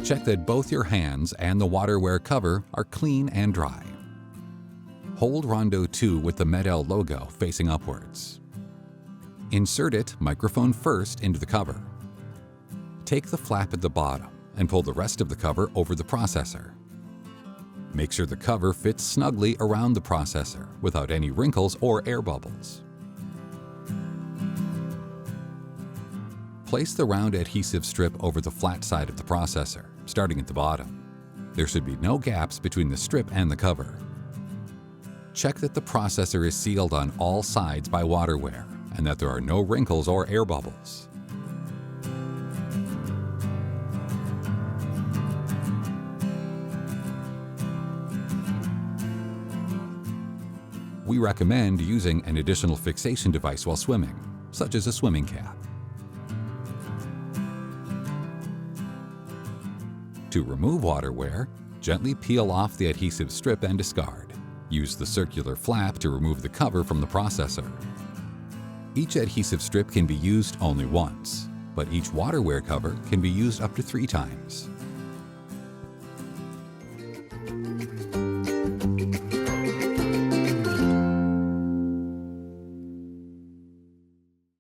Check that both your hands and the WaterWear cover are clean and dry. Hold Rondo 2 with the MED-EL logo facing upwards. Insert it, microphone first, into the cover. Take the flap at the bottom and pull the rest of the cover over the processor. Make sure the cover fits snugly around the processor without any wrinkles or air bubbles. Place the round adhesive strip over the flat side of the processor, starting at the bottom. There should be no gaps between the strip and the cover. Check that the processor is sealed on all sides by WaterWear and that there are no wrinkles or air bubbles. We recommend using an additional fixation device while swimming, such as a swimming cap. To remove WaterWear, gently peel off the adhesive strip and discard. Use the circular flap to remove the cover from the processor. Each adhesive strip can be used only once, but each WaterWear cover can be used up to 3 times.